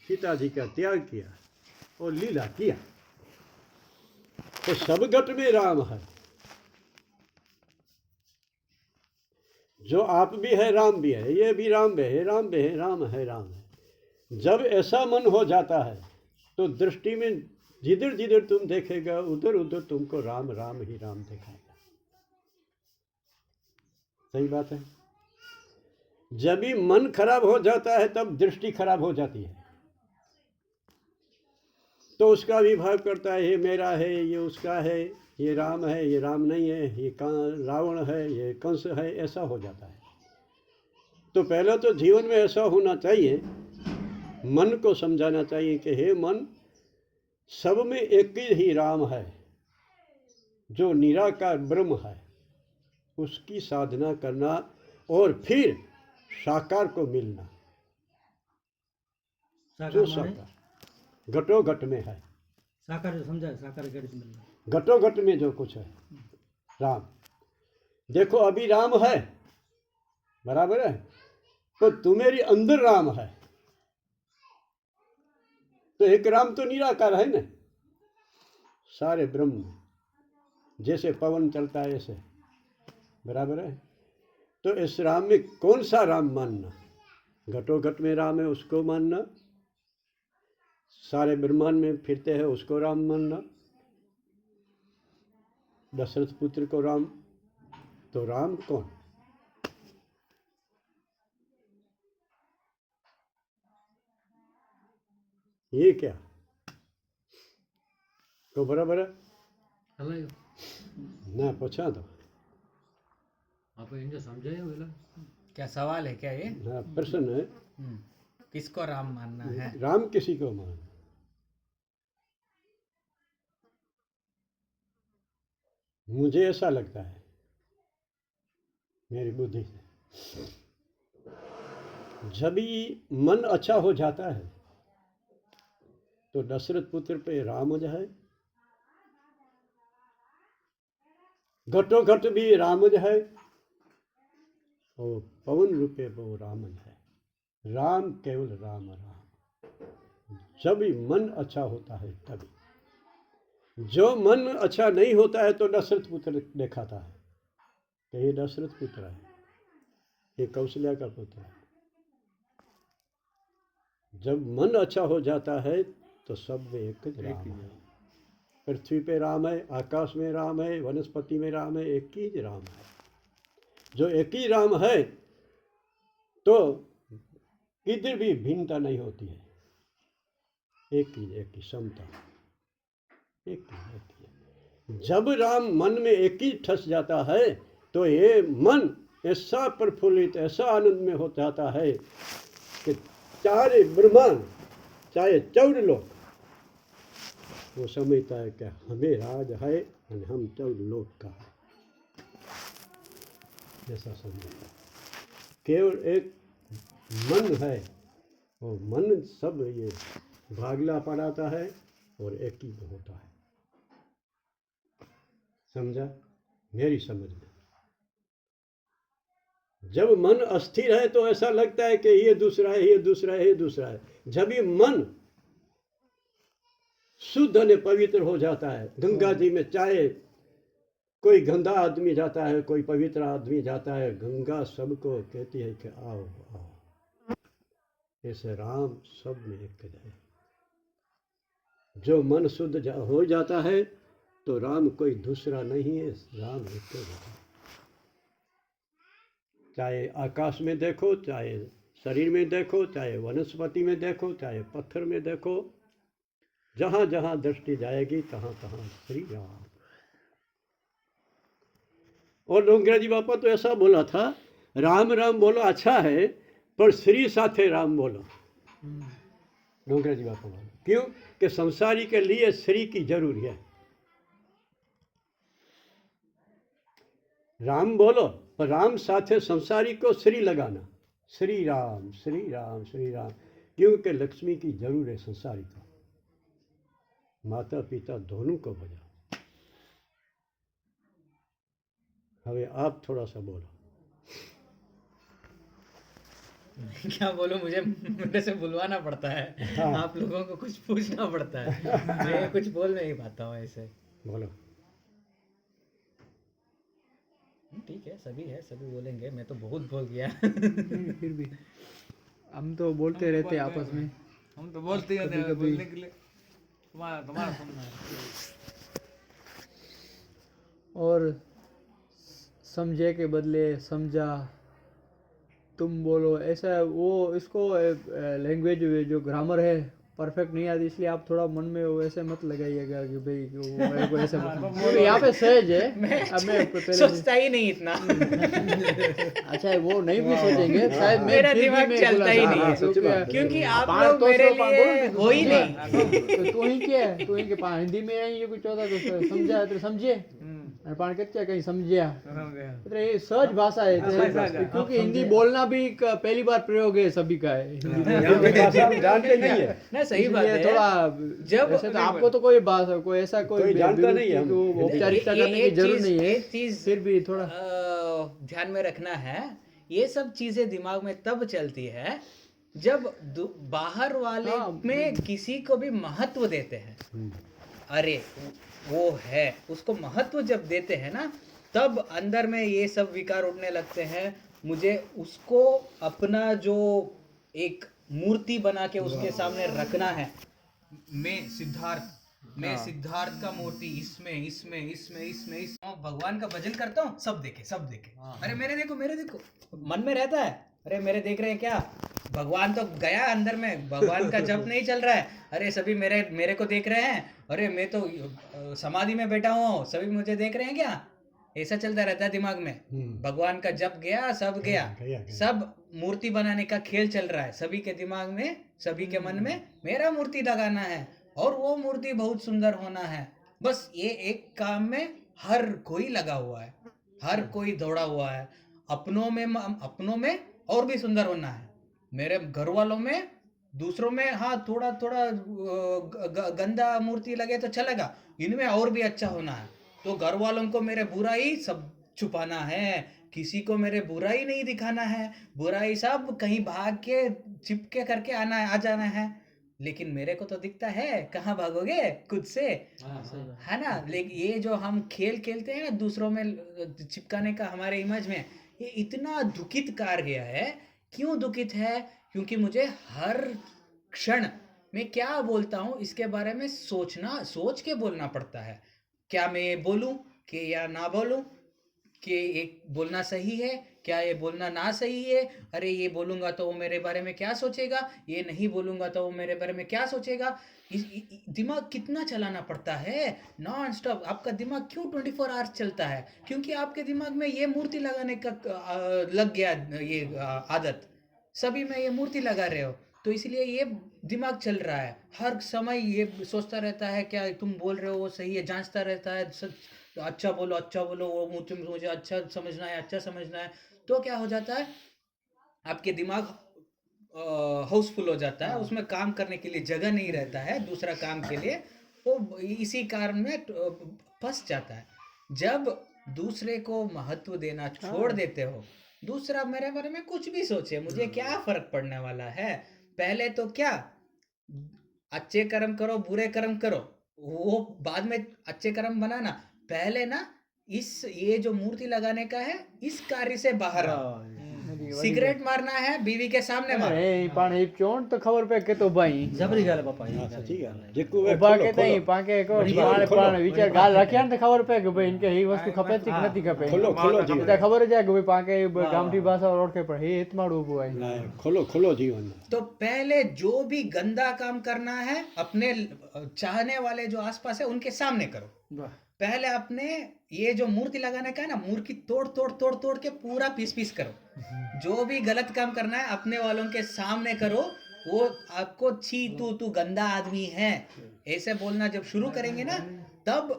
पिताजी का त्याग किया और लीला किया। तो सब घट में राम है। जो आप भी है राम भी है, ये भी राम भी है, राम भी है, राम है, राम है। जब ऐसा मन हो जाता है तो दृष्टि में जिधर जिधर तुम देखेगा उधर उधर तुमको राम राम ही राम दिखाएगा। सही बात है। जब भी मन खराब हो जाता है तब दृष्टि खराब हो जाती है, तो उसका विभाग करता है, ये मेरा है, ये उसका है, ये राम है, ये राम नहीं है, ये रावण है, ये कंस है, ऐसा हो जाता है। तो पहले तो जीवन में ऐसा होना चाहिए, मन को समझाना चाहिए कि हे मन, सब में एक ही राम है जो निराकार ब्रह्म है, उसकी साधना करना और फिर साकार को मिलना। जो साकार घटो घट में है, साकार जो समझा, साकार कैसे मिलना, घटो घट में जो कुछ है राम। देखो अभी राम है, बराबर है, तो तुम्हारी अंदर राम है, तो एक राम तो निराकार है ना, सारे ब्रह्म, जैसे पवन चलता है ऐसे, बराबर है। तो इस राम में कौन सा राम मानना? घटो घट में राम है उसको मानना, सारे ब्रह्मांड में फिरते हैं उसको राम मानना, दशरथ पुत्र को राम। तो राम कौन? ये क्या तो बराबर है ना? पूछा तो आप इनसे समझे बोला क्या सवाल है क्या ये? हाँ, प्रश्न है। किसको राम मानना है? राम किसी को मान, मुझे ऐसा लगता है मेरी बुद्धि से, जब ही मन अच्छा हो जाता है तो दशरथ पुत्र पे राम जो है, घटो घट भी राम जो है, और पवन रूपे वो रामन है। राम केवल राम राम। जब भी मन अच्छा होता है तभी। जो मन अच्छा नहीं होता है तो दशरथ पुत्र दिखाता है कि ये दशरथ पुत्र है, ये कौशल्या का पुत्र है। जब मन अच्छा हो जाता है तो सब में एक राम है। पृथ्वी पे राम है, आकाश में राम है, वनस्पति में राम है, एक ही राम है। जो एक ही राम है तो किधर भी भिन्नता नहीं होती है, एक ही समता, एक ही। जब राम मन में एक ही ठस जाता है तो ये मन ऐसा प्रफुल्लित, ऐसा आनंद में हो जाता है कि चारे ब्रह्मांड, चाहे 14 लोक, वो समझता है कि हमें राज है और हम 14 लोक का है, ऐसा समझता है। केवल एक मन है, वो मन सब ये भागला पड़ाता है और एक ही होता है। समझा? मेरी समझ में जब मन अस्थिर है तो ऐसा लगता है कि ये दूसरा है, ये दूसरा है, ये दूसरा है। जब ये मन शुद्ध और पवित्र हो जाता है, गंगा जी में चाहे कोई गंदा आदमी जाता है, कोई पवित्र आदमी जाता है, गंगा सबको कहती है कि आओ आओ। ऐसे राम सब में एक है। जो मन शुद्ध हो जाता है तो राम कोई दूसरा नहीं है, राम एक है। चाहे आकाश में देखो, चाहे शरीर में देखो, चाहे वनस्पति में देखो, चाहे पत्थर में देखो, जहाँ जहाँ दृष्टि जाएगी तहाँ तहाँ श्री राम। और डोंगराजी बापा तो ऐसा बोला था, राम राम बोलो अच्छा है पर श्री साथे राम बोलो। डोंगराजी बापा बोलो क्यों? कि संसारी के लिए श्री की जरूरी है। राम बोलो पर राम साथे संसारी को श्री लगाना, श्री राम श्री राम श्री राम, क्योंकि लक्ष्मी की जरूर है संसारी को। माता पिता दोनों को बजाओ। हमें आप थोड़ा सा बोलो। क्या बोलूं, मुझे मेरे से बुलवाना पड़ता है। हाँ। आप लोगों को कुछ पूछना पड़ता है, मैं कुछ बोल नहीं पाता हूँ ऐसे। बोलो। ठीक है, सभी बोलेंगे, मैं तो बहुत बोल गया। नहीं, फिर भी हम तो बोलते रहते हैं आपस में। हम तो बोलते ही कभी कभी बोलने के लिए। तुम्हारा सुनना है। और समझे के बदले समझा, तुम बोलो, ऐसा वो इसको लैंग्वेज जो ग्रामर है परफेक्ट नहीं आती, इसलिए आप थोड़ा मन में वैसे मत लगाइएगा कि भाई कि वो मेरे को ऐसे क्योंकि यहाँ पे सहज है। अब मैं पहले सोचता ही नहीं इतना। अच्छा वो नहीं भी सोचेंगे शायद, मैं मेरा फिर भी दिमाग मैं चलता ही बोला, नहीं है। सच्ची बात है। क्योंकि आप पाँच लोग तो मेरे सौ पाँच बोलो लिए ना, हो ही समझा। नहीं। तो तू ही क्या है, तू ही के पाँच हिंदी में ये कुछ होता तो समझा तो समझे, पाण कहते कहीं समझिया, तो ये सहज भाषा है, क्योंकि हिंदी बोलना भी एक पहली बार प्रयोग है सभी का है। यहाँ की भाषा हम जानते नहीं है। ना सही बात इसलिए है। थोड़ा जब वैसे तो आपको तो कोई भाषा कोई ऐसा कोई जानता नहीं है, हम वो औपचारिकता करने की जरूरत नहीं है, एक चीज फिर भी थोड़ा ध्यान में रखना है, ये सब चीजें दिमाग में तब चलती है जब बाहर वाले हाँ। में किसी को भी महत्व देते हैं। अरे वो है, उसको महत्व जब देते हैं ना, तब अंदर में ये सब विकार उठने लगते हैं। मुझे उसको अपना जो एक मूर्ति बना के उसके सामने रखना है। मैं सिद्धार्थ का मूर्ति इसमें भगवान का भजन करता हूँ, सब देखे। अरे मेरे देखो मन में रहता है, अरे मेरे देख रहे हैं क्या, भगवान तो गया अंदर में, भगवान का जप नहीं चल रहा है। अरे सभी मेरे को देख रहे हैं, अरे मैं तो समाधि में बैठा हूँ, सभी मुझे देख रहे हैं क्या, ऐसा चलता रहता है दिमाग में। भगवान का जप गया, सब गया, सब मूर्ति बनाने का खेल चल रहा है सभी के दिमाग में, सभी के मन में। मेरा मूर्ति लगाना है और वो मूर्ति बहुत सुंदर होना है। बस ये एक काम में हर कोई लगा हुआ है, हर कोई दौड़ा हुआ है। अपनों में और भी सुंदर होना है, मेरे घर वालों में, दूसरों में हाँ थोड़ा गंदा मूर्ति लगे तो चलेगा, इनमें और भी अच्छा होना है। तो घर वालों को मेरे बुराई सब छुपाना है, किसी को मेरे बुराई नहीं दिखाना है, बुराई सब कहीं भाग के चिपके करके आ जाना है। लेकिन मेरे को तो दिखता है, कहाँ भागोगे खुद से, है ना। लेकिन ये जो हम खेल खेलते हैं ना दूसरों में चिपकाने का हमारे इमेज में, ये इतना दुखित कार्य है। क्यों दुखित है? क्योंकि मुझे हर क्षण मैं क्या बोलता हूँ इसके बारे में सोच के बोलना पड़ता है। क्या मैं ये बोलूं कि या ना बोलूं, कि एक बोलना सही है, क्या ये बोलना ना सही है, अरे ये बोलूंगा तो वो मेरे बारे में क्या सोचेगा, ये नहीं बोलूंगा तो वो मेरे बारे में क्या सोचेगा। दिमाग कितना चलाना पड़ता है नॉन स्टॉप। आपका दिमाग क्यों 24 आवर्स चलता है? क्योंकि आपके दिमाग में ये मूर्ति लगाने का लग गया, ये आदत, सभी में ये मूर्ति लगा रहे हो, तो इसलिए ये दिमाग चल रहा है। हर समय ये सोचता रहता है क्या तुम बोल रहे हो वो सही है, जांचता रहता है, अच्छा बोलो, वो मुझे अच्छा समझना है। तो क्या हो जाता है, आपके दिमाग हाउसफुल हो जाता है, उसमें काम करने के लिए जगह नहीं रहता है दूसरा काम के लिए, वो इसी कारण में फंस जाता है। जब दूसरे को महत्व देना छोड़ देते हो, दूसरा मेरे बारे में कुछ भी सोचे, मुझे क्या फर्क पड़ने वाला है। पहले तो क्या, अच्छे कर्म करो बुरे कर्म करो, वो बाद में अच्छे कर्म बनाना। पहले ना ये जो मूर्ति लगाने का है, इस कार्य से बाहर आओ। सिगरेट मारना है बीवी के सामने मारो। अरे पण ही चोण तो खबर पे के तो भाई जबरी गाल बापा हाँ सच्ची ॻाल्हि आहे। जेको वे उभा खोलो, के तई खोलो, पाके को खोलो, पाण खोलो, पाण वीचार गाल रखिया न त खबर पे के भाई इनके ही वस्तु खपे थी कि नथी खपे। खोलो जीवन। तो खबर जाए कि भाई पाके गामठी भाषा और ओळखे पर हे हितमाड़ू उभो आहे। ना, खोलो जीवन। तो पहले जो भी गंदा काम करना है अपने चाहने वाले जो आसपास है उनके सामने करो। पहले अपने ये जो मूर्ति लगाने का है ना, मूर्ति तोड़ के पूरा पीस करो। जो भी गलत काम करना है अपने वालों के सामने करो, वो आपको छी तू गंदा आदमी है ऐसे बोलना जब शुरू करेंगे ना, तब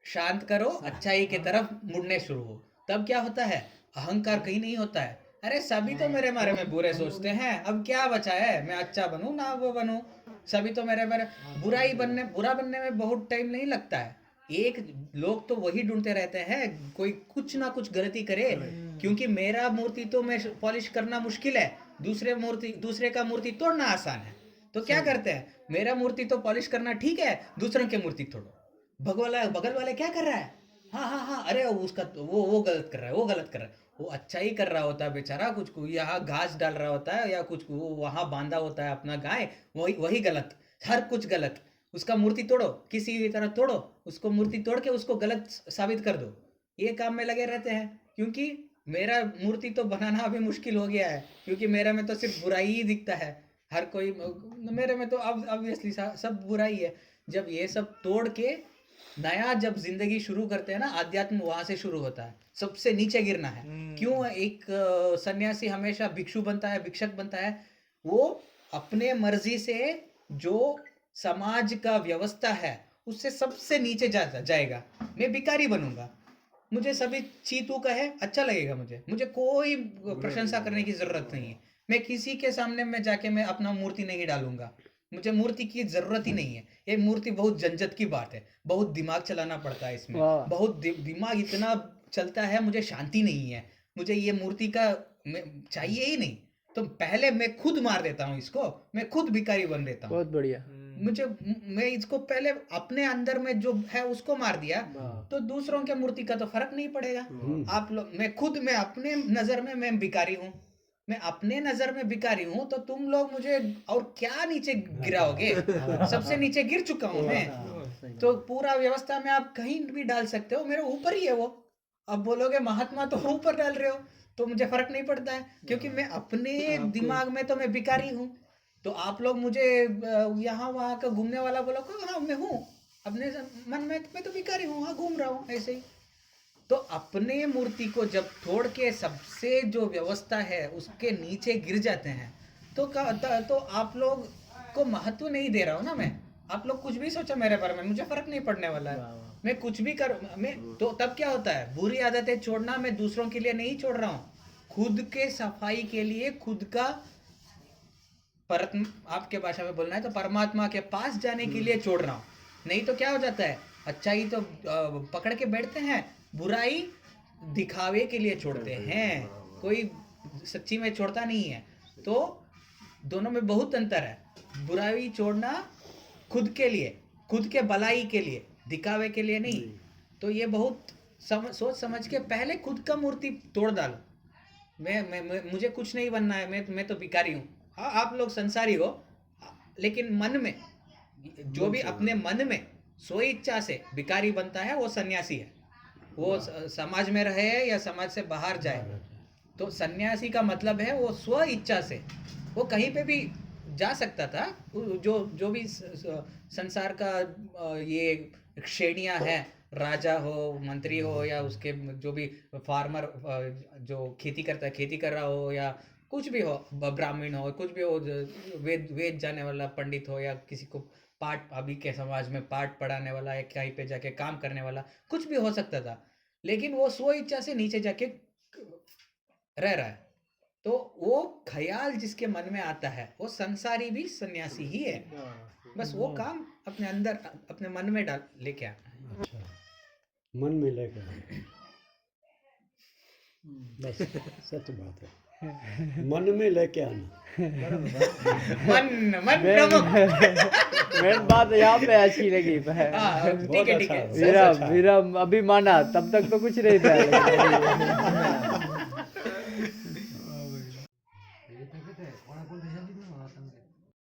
शांत करो, अच्छाई की तरफ मुड़ने शुरू हो। तब क्या होता है, अहंकार कहीं नहीं होता है। अरे सभी तो मेरे बारे में बुरे सोचते हैं, अब क्या बचा है, मैं अच्छा बनूं ना वो बनूं, सभी तो मेरे बारे बुरा बनने में बहुत टाइम नहीं लगता है। एक लोग तो वही ढूंढते रहते हैं कोई कुछ ना कुछ गलती करे, क्योंकि मेरा मूर्ति तो मैं पॉलिश करना मुश्किल है, दूसरे का मूर्ति तोड़ना आसान है। तो क्या करते हैं, मेरा मूर्ति तो पॉलिश करना ठीक है, दूसरों की मूर्ति तोड़ो। बगल वाले क्या कर रहा है, हाँ, अरे उसका तो वो गलत कर रहा है, वो गलत कर रहा है। वो अच्छा ही कर रहा होता है बेचारा, कुछ को यहाँ घास डाल रहा होता है या कुछ को वहां बांधा होता है अपना गाय, वही गलत, हर कुछ गलत। उसका मूर्ति तोड़ो, किसी भी तरह तोड़ो, उसको मूर्ति तोड़ के उसको गलत साबित कर दो। ये काम में लगे रहते हैं, क्योंकि मेरा मूर्ति तो बनाना अभी मुश्किल हो गया है, क्योंकि मेरे में तो सिर्फ बुराई ही दिखता है। हर कोई मेरे में तो अब ऑब्वियसली सब बुराई है। जब ये सब तोड़ के नया जब जिंदगी शुरू करते हैं ना, आध्यात्म वहां से शुरू होता है, सबसे नीचे गिरना है। क्यों एक सन्यासी हमेशा भिक्षु बनता है, भिक्षक बनता है? वो अपने मर्जी से जो समाज का व्यवस्था है उससे सबसे नीचे जाएगा। मैं भिखारी बनूंगा, मुझे सभी चीतू कहे अच्छा लगेगा, मुझे कोई प्रशंसा करने की जरूरत नहीं है। मैं किसी के सामने में जाके मैं अपना मूर्ति नहीं डालूंगा, मुझे मूर्ति की जरूरत ही नहीं है। ये मूर्ति बहुत झंझट की बात है, बहुत दिमाग चलाना पड़ता है इसमें, बहुत दिमाग इतना चलता है, मुझे शांति नहीं है, मुझे ये मूर्ति का चाहिए ही नहीं। तो पहले मैं खुद मार देता हूँ इसको, मैं खुद भिखारी बन देता हूँ। बहुत बढ़िया। मैं इसको पहले अपने अंदर में जो है उसको मार दिया, तो दूसरों के मूर्ति का तो फर्क नहीं पड़ेगा। आप लोग, मैं अपने नजर में मैं भिखारी हूँ, मैं अपने नजर में भिखारी हूँ, तो तुम लोग मुझे और क्या नीचे गिराओगे? सबसे नीचे गिर चुका हूँ मैं। तो पूरा व्यवस्था में आप कहीं भी डाल सकते हो, मेरे ऊपर ही है वो। अब बोलोगे महात्मा तो ऊपर डाल रहे हो, तो मुझे फर्क नहीं पड़ता है, क्योंकि मैं अपने दिमाग में तो मैं भिखारी हूँ। तो आप लोग मुझे यहाँ वहाँ का घूमने वाला बोलोगे, हाँ मैं हूँ, अपने मन में मैं तो भिखारी हूँ, हाँ घूम रहा हूँ ऐसे ही। तो अपने मूर्ति को जब तोड़ के सबसे जो व्यवस्था है उसके नीचे गिर जाते हैं, तो आप लोग को महत्व नहीं दे रहा हूँ ना मैं। आप लोग कुछ भी सोचो मेरे बारे में, मुझे फर्क नहीं पड़ने वाला है, मैं कुछ भी मैं तो तब क्या होता है, बुरी आदतें छोड़ना मैं दूसरों के लिए नहीं छोड़ रहा हूँ, खुद के सफाई के लिए, खुद का आपके भाषा में बोलना है तो परमात्मा के पास जाने के लिए छोड़ रहा हूँ। नहीं तो क्या हो जाता है, अच्छाई तो पकड़ के बैठते हैं, बुराई दिखावे के लिए छोड़ते हैं, कोई सच्ची में छोड़ता नहीं है। तो दोनों में बहुत अंतर है। बुराई छोड़ना खुद के लिए, खुद के भलाई के लिए, दिखावे के लिए नहीं। तो ये बहुत सोच समझ के पहले खुद का मूर्ति तोड़ डालो। मैं मुझे कुछ नहीं बनना है, मैं तो भिखारी हूँ। हाँ, आप लोग संसारी हो, लेकिन मन में जो भी अपने मन में स्व इच्छा से भिखारी बनता है वो सन्यासी है। वो समाज में रहे या समाज से बाहर जाए, तो सन्यासी का मतलब है वो स्व इच्छा से, वो कहीं पे भी जा सकता था। जो भी संसार का ये श्रेणियां हैं, राजा हो, मंत्री हो, या उसके जो भी फार्मर जो खेती करता है, खेती कर रहा हो, या कुछ भी हो, ब्राह्मण हो, कुछ भी हो, वेद जाने वाला पंडित हो, या किसी को पाठ, अभी के समाज में पाठ पढ़ाने वाला, या कहीं पे जाके काम करने वाला, कुछ भी हो सकता था। लेकिन वो स्व इच्छा से नीचे जाके रह रहा है। तो वो ख्याल जिसके मन में आता है वो संसारी भी सन्यासी ही है। बस वो काम अपने अंदर, अपने मन में डाल लेके आना है। अच्छा, मन में लेके आना, बस सच बात है, मन में लेके आना। मन प्रमुख। मेन बात यहाँ पे अच्छी लगी। ठीक है, वीरा अभी माना, तब तक तो कुछ नहीं था।